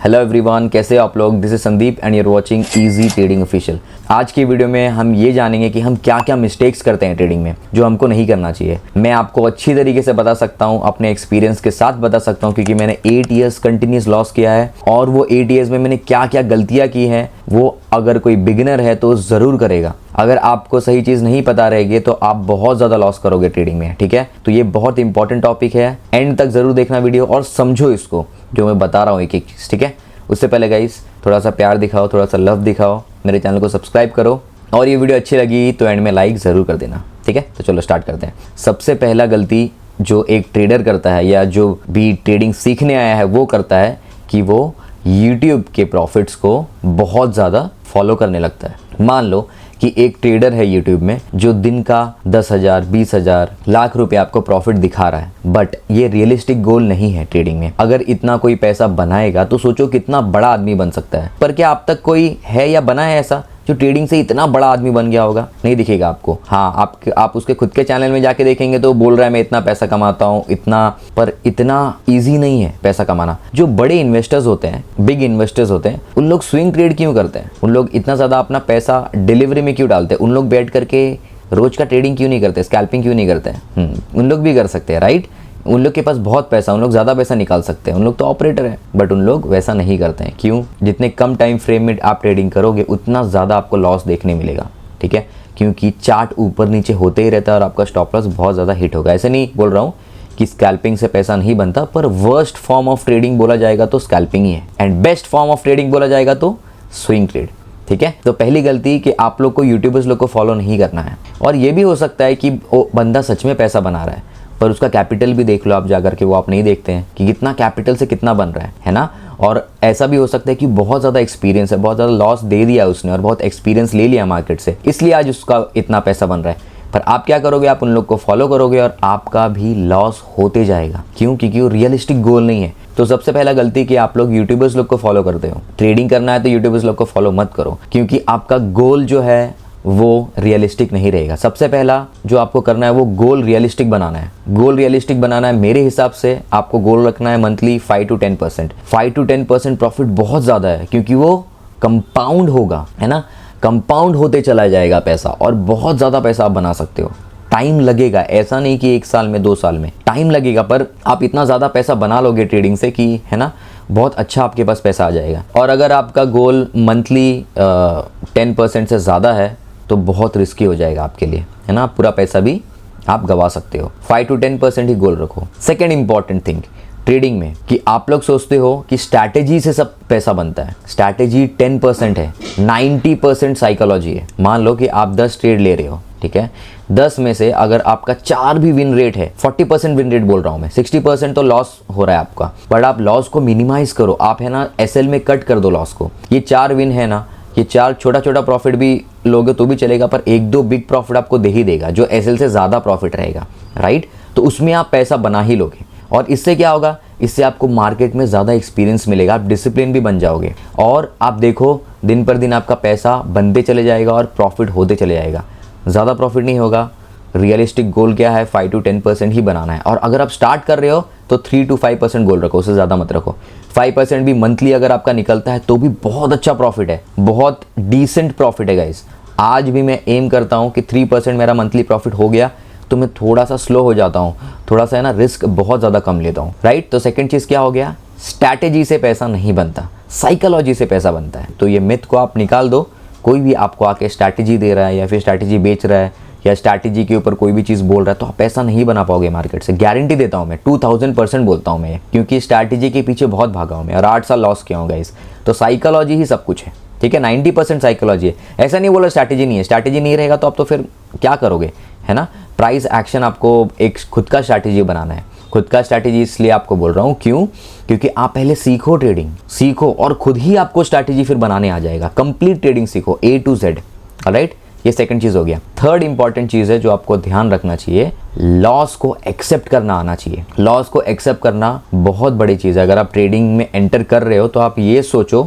Hello everyone, कैसे हो आप लोग। This is Sandeep and you are watching easy trading official. आज की वीडियो में हम ये जानेंगे कि हम क्या क्या मिस्टेक्स करते हैं ट्रेडिंग में जो हमको नहीं करना चाहिए। मैं आपको अच्छी तरीके से बता सकता हूँ, अपने एक्सपीरियंस के साथ बता सकता हूँ, क्योंकि मैंने 8 ईयर्स कंटिन्यूस लॉस किया है और वो 8 ईयर्स में मैंने क्या क्या गलतियाँ की हैं वो अगर कोई बिगिनर है तो ज़रूर करेगा। अगर आपको सही चीज़ नहीं पता रहेगी तो आप बहुत ज़्यादा लॉस करोगे ट्रेडिंग में। ठीक है, तो ये बहुत इंपॉर्टेंट टॉपिक है, एंड तक ज़रूर देखना वीडियो और समझो इसको जो मैं बता रहा हूँ एक एक चीज़। ठीक है, उससे पहले गाइस थोड़ा सा प्यार दिखाओ, थोड़ा सा लव दिखाओ, मेरे चैनल को सब्सक्राइब करो और ये वीडियो अच्छी लगी तो एंड में लाइक ज़रूर कर देना। ठीक है, तो चलो स्टार्ट करते हैं। सबसे पहला गलती जो एक ट्रेडर करता है या जो भी ट्रेडिंग सीखने आया है वो करता है कि वो यूट्यूब के प्रॉफिट्स को बहुत ज़्यादा फॉलो करने लगता है। मान लो कि एक ट्रेडर है यूट्यूब में जो दिन का 10,000, 20,000, लाख रुपए आपको प्रॉफिट दिखा रहा है, बट ये रियलिस्टिक गोल नहीं है ट्रेडिंग में। अगर इतना कोई पैसा बनाएगा तो सोचो कितना बड़ा आदमी बन सकता है। पर क्या अब तक कोई है या बना है ऐसा जो ट्रेडिंग से इतना बड़ा आदमी बन गया होगा? नहीं दिखेगा आपको। हाँ, आप उसके खुद के चैनल में जाके देखेंगे तो बोल रहा है मैं इतना पैसा कमाता हूँ इतना, पर इतना ईजी नहीं है पैसा कमाना। जो बड़े इन्वेस्टर्स होते हैं, बिग इन्वेस्टर्स होते हैं, उन लोग स्विंग ट्रेड क्यों करते हैं? उन लोग इतना ज़्यादा अपना पैसा डिलीवरी में क्यों डालते हैं? उन लोग बैठ करके रोज का ट्रेडिंग क्यों नहीं करते, स्कैल्पिंग क्यों नहीं करते हैं? उन लोग भी कर सकते हैं, राइट। उन लोग के पास बहुत पैसा, उन लोग ज़्यादा पैसा निकाल सकते हैं, उन लोग तो ऑपरेटर हैं, बट उन लोग वैसा नहीं करते हैं। क्यों? जितने कम टाइम फ्रेम में आप ट्रेडिंग करोगे उतना ज़्यादा आपको लॉस देखने मिलेगा। ठीक है, क्योंकि चार्ट ऊपर नीचे होते ही रहता है और आपका स्टॉप लॉस बहुत ज़्यादा हिट होगा। ऐसे नहीं बोल रहा हूँ कि स्कैल्पिंग से पैसा नहीं बनता, पर वर्स्ट फॉर्म ऑफ ट्रेडिंग बोला जाएगा तो स्कैल्पिंग ही है, and best form of trading बोला जाएगा तो स्विंग ट्रेड। ठीक है, तो पहली गलती कि आप लोग को यूट्यूबर्स लोग को फॉलो नहीं करना है। और ये भी हो सकता है कि वो बंदा सच में पैसा बना रहा है, पर उसका कैपिटल भी देख लो आप जाकर के, वो आप नहीं देखते हैं कि कितना कैपिटल से कितना बन रहा है ना। और ऐसा भी हो सकता है कि बहुत ज़्यादा एक्सपीरियंस है, बहुत ज़्यादा लॉस दे दिया उसने और बहुत एक्सपीरियंस ले लिया मार्केट से, इसलिए आज उसका इतना पैसा बन रहा है। पर आप क्या करोगे? आप उन लोग को फॉलो करोगे और आपका भी लॉस होते जाएगा। क्यों? क्योंकि वो रियलिस्टिक गोल नहीं है। तो सबसे पहला गलती कि आप लोग यूट्यूबर्स लोग को फॉलो करते हो। ट्रेडिंग करना है तो यूट्यूबर्स लोग को फॉलो मत करो, क्योंकि आपका गोल जो है वो रियलिस्टिक नहीं रहेगा। सबसे पहला जो आपको करना है वो गोल रियलिस्टिक बनाना है। गोल रियलिस्टिक बनाना है, मेरे हिसाब से आपको गोल रखना है मंथली 5 to 10%। 5 to 10% प्रॉफिट बहुत ज़्यादा है, क्योंकि वो कंपाउंड होगा, है ना। कंपाउंड होते चला जाएगा पैसा और बहुत ज़्यादा पैसा आप बना सकते हो। टाइम लगेगा, ऐसा नहीं कि 1 साल में 2 साल में, टाइम लगेगा, पर आप इतना ज़्यादा पैसा बना लोगे ट्रेडिंग से कि, है ना, बहुत अच्छा आपके पास पैसा आ जाएगा। और अगर आपका गोल मंथली 10% से ज़्यादा है तो बहुत रिस्की हो जाएगा आपके लिए, है ना। पूरा पैसा भी आप गवा सकते हो। 5 to 10% ही गोल रखो। सेकेंड इंपॉर्टेंट थिंग ट्रेडिंग में कि आप लोग सोचते हो कि स्ट्रैटेजी से सब पैसा बनता है। स्ट्रैटेजी 10% है, 90% साइकोलॉजी है। मान लो कि आप 10 ट्रेड ले रहे हो, ठीक है, 10 में से अगर आपका 4 भी विन रेट है, 40% विन रेट बोल रहा हूँ मैं, 60% तो लॉस हो रहा है आपका, बट आप लॉस को मिनिमाइज करो। आप, है ना, एसएल में कट कर दो लॉस को। ये 4 विन है ना, ये 4 छोटा छोटा प्रॉफिट भी लोगे तो भी चलेगा, पर 1-2 बिग प्रॉफिट आपको दे ही देगा जो एसएल से ज़्यादा प्रॉफिट रहेगा, राइट। तो उसमें आप पैसा बना ही लोगे और इससे क्या होगा? इससे आपको मार्केट में ज़्यादा एक्सपीरियंस मिलेगा, आप डिसिप्लिन भी बन जाओगे और आप देखो दिन पर दिन आपका पैसा बनते चले जाएगा और प्रॉफिट होते चले जाएगा। ज़्यादा प्रॉफिट नहीं होगा। रियलिस्टिक गोल क्या है? 5 to 10% ही बनाना है। और अगर आप स्टार्ट कर रहे हो तो 3 to 5% गोल रखो, उससे ज़्यादा मत रखो। 5% भी मंथली अगर आपका निकलता है तो भी बहुत अच्छा प्रॉफिट है, बहुत डिसेंट प्रॉफिट है गाइस। आज भी मैं एम करता हूँ कि 3% मेरा मंथली प्रॉफिट हो गया तो मैं थोड़ा सा स्लो हो जाता हूँ, थोड़ा सा, है ना, रिस्क बहुत ज़्यादा कम लेता हूँ, राइट। तो सेकंड चीज़ क्या हो गया? स्ट्रैटेजी से पैसा नहीं बनता, साइकोलॉजी से पैसा बनता है। तो ये मिथ को आप निकाल दो। कोई भी आपको आके स्ट्रैटेजी दे रहा है या फिर स्ट्रैटेजी बेच रहा है या स्ट्रैटेजी के ऊपर कोई भी चीज़ बोल रहा है तो आप पैसा नहीं बना पाओगे मार्केट से, गारंटी देता हूँ मैं। 2000% बोलता हूँ मैं, क्योंकि स्ट्रैटेजी के पीछे बहुत भागा हूँ मैं और 8 साल लॉस किया हूँ गाइस। तो साइकोलॉजी ही सब कुछ है, ठीक है। 90% साइकोलॉजी है। ऐसा नहीं बोला स्ट्रैटेजी नहीं है। स्ट्रैटेजी नहीं रहेगा तो आप तो फिर क्या करोगे, है ना। प्राइस एक्शन आपको एक खुद का स्ट्रैटेजी बनाना है। खुद का स्ट्रैटेजी इसलिए आपको बोल रहा हूँ, क्यों? क्योंकि आप पहले सीखो, ट्रेडिंग सीखो और खुद ही आपको स्ट्रैटेजी फिर बनाने आ जाएगा। कंप्लीट ट्रेडिंग सीखो A to Z, राइट। ये सेकंड चीज़ हो गया। थर्ड इंपॉर्टेंट चीज़ है जो आपको ध्यान रखना चाहिए, लॉस को एक्सेप्ट करना आना चाहिए। लॉस को एक्सेप्ट करना बहुत बड़ी चीज़ है। अगर आप ट्रेडिंग में एंटर कर रहे हो तो आप ये सोचो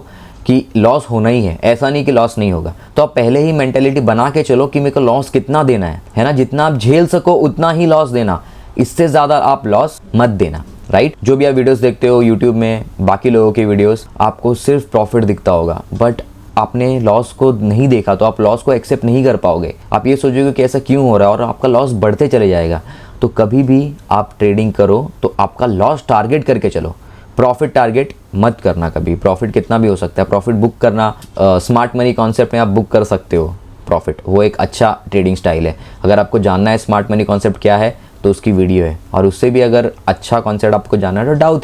कि लॉस होना ही है, ऐसा नहीं कि लॉस नहीं होगा। तो आप पहले ही मेंटेलिटी बना के चलो कि मेरे को लॉस कितना देना है ना। जितना आप झेल सको उतना ही लॉस देना, इससे ज़्यादा आप लॉस मत देना, राइट। जो भी आप वीडियोस देखते हो यूट्यूब में, बाकी लोगों के वीडियोस, आपको सिर्फ प्रॉफिट दिखता होगा, बट आपने लॉस को नहीं देखा तो आप लॉस को एक्सेप्ट नहीं कर पाओगे। आप ये सोचोगे कि ऐसा क्यों हो रहा है और आपका लॉस बढ़ते चले जाएगा। तो कभी भी आप ट्रेडिंग करो तो आपका लॉस टारगेट करके चलो, प्रॉफिट टारगेट मत करना कभी। प्रॉफिट कितना भी हो सकता है, प्रॉफिट बुक करना स्मार्ट मनी कॉन्सेप्ट में आप बुक कर सकते हो प्रॉफिट, वो एक अच्छा ट्रेडिंग स्टाइल है। अगर आपको जानना है स्मार्ट मनी कॉन्सेप्ट क्या है तो उसकी वीडियो है, और उससे भी अगर अच्छा कॉन्सेप्ट आपको जानना है तो डाउ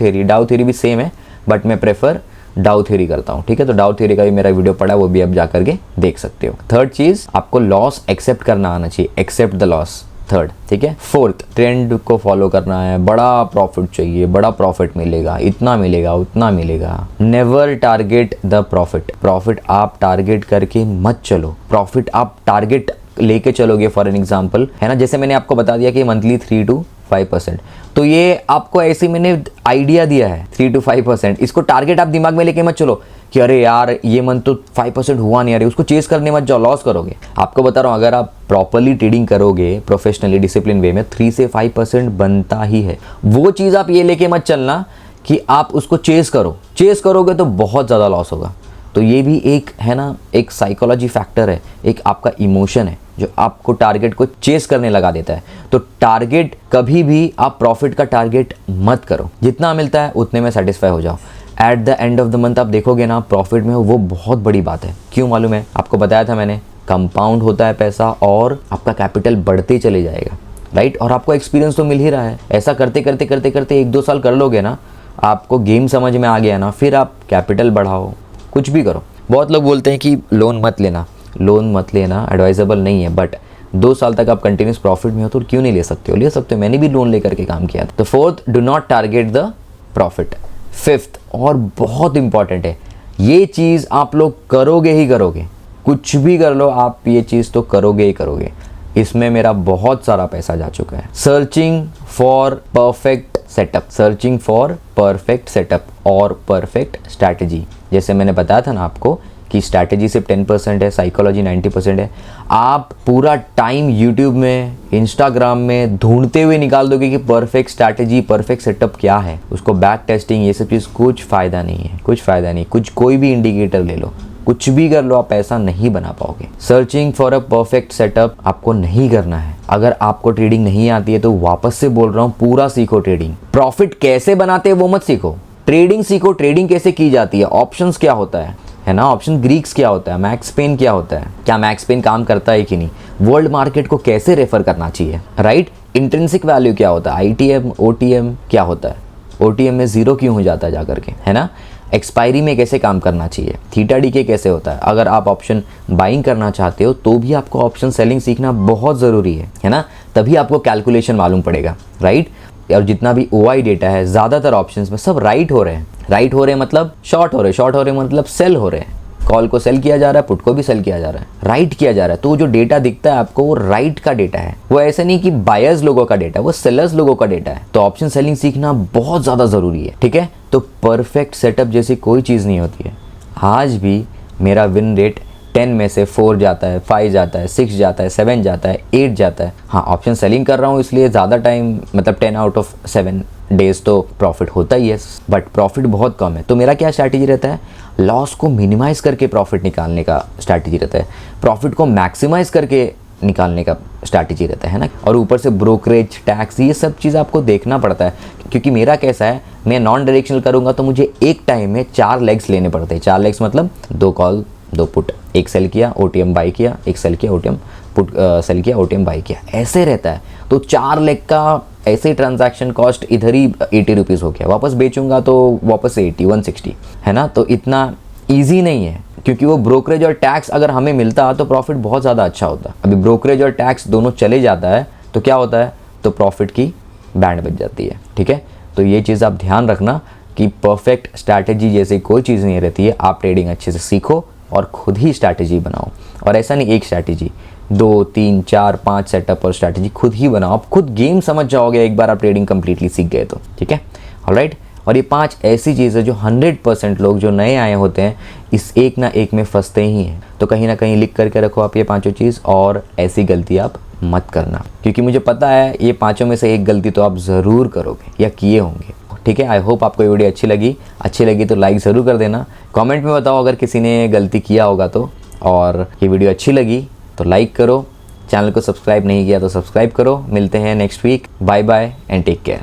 थ्योरी भी सेम है, बट मैं प्रेफर डाउ थ्योरी करता हूँ, ठीक है। तो डाउ थ्योरी का भी मेरा वीडियो पड़ा है, वो भी आप जा करके देख सकते हो। थर्ड चीज़, आपको लॉस एक्सेप्ट करना आना चाहिए, एक्सेप्ट द लॉस, थर्ड, ठीक है। फोर्थ, ट्रेंड को फॉलो करना है, बड़ा प्रॉफिट चाहिए, बड़ा प्रॉफिट मिलेगा, इतना मिलेगा, उतना मिलेगा। Never target the profit, profit आप टारगेट करके मत चलो। प्रॉफिट आप टारगेट लेके चलोगे, फॉर एन एग्जाम्पल, है ना, जैसे मैंने आपको बता दिया कि मंथली 3 to 5%, तो ये आपको ऐसे मैंने आइडिया दिया है 3 to 5%, इसको टारगेट आप दिमाग में लेके मत चलो कि अरे यार ये मंथ तो 5% हुआ नहीं, अरे उसको चेस करने मत जाओ, लॉस करोगे। आपको बता रहा हूँ, अगर आप प्रॉपरली ट्रेडिंग करोगे प्रोफेशनली डिसिप्लिन वे में, 3 से 5% बनता ही है। वो चीज़ आप ये लेके मत चलना कि आप उसको चेस करो, चेस करोगे तो बहुत ज़्यादा लॉस होगा। तो ये भी एक है ना, एक साइकोलॉजी फैक्टर है, एक आपका इमोशन है जो आपको टारगेट को चेस करने लगा देता है। तो टारगेट कभी भी आप प्रॉफिट का टारगेट मत करो, जितना मिलता है उतने में सेटिस्फाई हो जाओ। At the end of the month आप देखोगे ना प्रॉफिट में हो, वो बहुत बड़ी बात है। क्यों मालूम है? आपको बताया था मैंने, कंपाउंड होता है पैसा और आपका कैपिटल बढ़ते चले जाएगा, राइट। और आपको एक्सपीरियंस तो मिल ही रहा है। ऐसा करते करते करते करते 1-2 साल कर लोगे ना, आपको गेम समझ में आ गया ना, फिर आप कैपिटल बढ़ाओ, कुछ भी करो। बहुत लोग बोलते हैं कि लोन मत लेना, लोन मत लेना एडवाइजेबल नहीं है, बट 2 साल तक आप कंटिन्यूस प्रॉफिट में हो तो क्यों नहीं ले सकते हो? ले सकते हो, मैंने भी लोन लेकर के काम किया था। तो fourth, do not target the profit. Fifth, और बहुत इंपॉर्टेंट है, ये चीज़ आप लोग करोगे ही करोगे, कुछ भी कर लो आप, ये चीज़ तो करोगे ही करोगे। इसमें मेरा बहुत सारा पैसा जा चुका है। Searching for perfect setup, searching for perfect setup और परफेक्ट स्ट्रैटेजी। जैसे मैंने बताया था ना आपको कि स्ट्रैटेजी सिर्फ 10% है, साइकोलॉजी 90% है। आप पूरा टाइम यूट्यूब में, इंस्टाग्राम में ढूंढते हुए निकाल दोगे कि परफेक्ट स्ट्रैटेजी, परफेक्ट सेटअप क्या है, उसको बैक टेस्टिंग, ये सब चीज़ कुछ फ़ायदा नहीं है, कुछ फ़ायदा नहीं। कोई भी इंडिकेटर ले लो, कुछ भी कर लो, आप पैसा नहीं बना पाओगे। Searching for a perfect setup आपको नहीं करना है। अगर आपको ट्रेडिंग नहीं आती है तो वापस से बोल रहा हूँ, पूरा सीखो ट्रेडिंग। प्रॉफिट कैसे बनाते हैं वो मत सीखो, ट्रेडिंग सीखो। ट्रेडिंग कैसे की जाती है, ऑप्शंस क्या होता है ना, ऑप्शन ग्रीक्स क्या होता है, मैक्स पेन क्या होता है, क्या मैक्स पेन काम करता है कि नहीं, वर्ल्ड मार्केट को कैसे रेफर करना चाहिए, राइट। इंट्रिंसिक वैल्यू क्या होता है, ITM OTM क्या होता है, OTM में 0 क्यों हो जाता है जा करके, है ना। एक्सपायरी में कैसे काम करना चाहिए, थीटा डीके कैसे होता है। अगर आप ऑप्शन बाइंग करना चाहते हो तो भी आपको ऑप्शन सेलिंग सीखना बहुत ज़रूरी है ना, तभी आपको कैलकुलेशन मालूम पड़ेगा, राइट। और जितना भी OI डेटा है, ज़्यादातर ऑप्शंस में सब राइट हो रहे हैं। राइट हो रहे हैं मतलब शॉर्ट हो रहे हैं, शॉर्ट हो रहे हैं मतलब सेल हो रहे हैं। कॉल को सेल किया जा रहा है, पुट को भी सेल किया जा रहा है, राइट किया जा रहा है। तो जो डेटा दिखता है आपको, वो राइट का डेटा है, वो ऐसा नहीं कि बायर्स लोगों का डेटा है, वो सेलर्स लोगों का डेटा है। तो ऑप्शन सेलिंग सीखना बहुत ज़्यादा ज़रूरी है, ठीक है। तो परफेक्ट सेटअप जैसी कोई चीज़ नहीं होती है। आज भी मेरा विन रेट 10 में से 4 जाता है, 5 जाता है, 6 जाता है, 7 जाता है, 8 जाता है। हाँ, ऑप्शन सेलिंग कर रहा हूँ इसलिए ज़्यादा टाइम, मतलब 10 out of 7 डेज तो प्रॉफिट होता ही है, बट प्रॉफिट बहुत कम है। तो मेरा क्या स्ट्रैटेजी रहता है, लॉस को मिनिमाइज़ करके प्रॉफिट निकालने का स्ट्रैटेजी रहता है, प्रॉफिट को मैक्सिमाइज़ करके निकालने का स्ट्रैटेजी रहता है ना। और ऊपर से ब्रोकरेज, टैक्स, ये सब चीज़ आपको देखना पड़ता है, क्योंकि मेरा कैसा है, मैं नॉन डायरेक्शनल करूँगा तो मुझे एक टाइम में 4 लेग्स लेने पड़ते हैं। 4 लेग्स मतलब 2 कॉल 2 पुट, एक सेल किया OTM बाई किया, एक सेल किया OTM पुट, सेल किया OTM बाई किया, ऐसे रहता है। तो 4 लेग का ऐसे ट्रांजैक्शन कॉस्ट इधर ही 80 रुपीज़ हो गया, वापस बेचूंगा तो वापस से 80, 160, है ना। तो इतना ईजी नहीं है, क्योंकि वो ब्रोकरेज और टैक्स अगर हमें मिलता तो प्रॉफिट बहुत ज़्यादा अच्छा होता। अभी ब्रोकरेज और टैक्स दोनों चले जाता है तो क्या होता है, तो प्रॉफिट की बैंड बच जाती है, ठीक है। तो ये चीज़ आप ध्यान रखना कि परफेक्ट स्ट्रैटेजी जैसी कोई चीज़ नहीं रहती है। आप ट्रेडिंग अच्छे से सीखो और खुद ही स्ट्रैटेजी बनाओ, और ऐसा नहीं एक स्ट्रैटेजी, 2, 3, 4, 5 सेटअप और स्ट्रैटेजी खुद ही बनाओ। आप खुद गेम समझ जाओगे एक बार आप ट्रेडिंग कंप्लीटली सीख गए तो, ठीक है, ऑलराइट। और ये 5 ऐसी चीज़ें जो 100% लोग जो नए आए होते हैं इस एक ना एक में फंसते ही हैं। तो कहीं ना कहीं लिख करके रखो आप ये 5 चीज़, और ऐसी गलती आप मत करना, क्योंकि मुझे पता है ये 5 में से एक गलती तो आप ज़रूर करोगे या किए होंगे, ठीक है। आई होप आपको ये वीडियो अच्छी लगी तो लाइक ज़रूर कर देना। कमेंट में बताओ अगर किसी ने गलती किया होगा तो, और ये वीडियो अच्छी लगी तो लाइक करो, चैनल को सब्सक्राइब नहीं किया तो सब्सक्राइब करो। मिलते हैं next week. Bye bye and take care.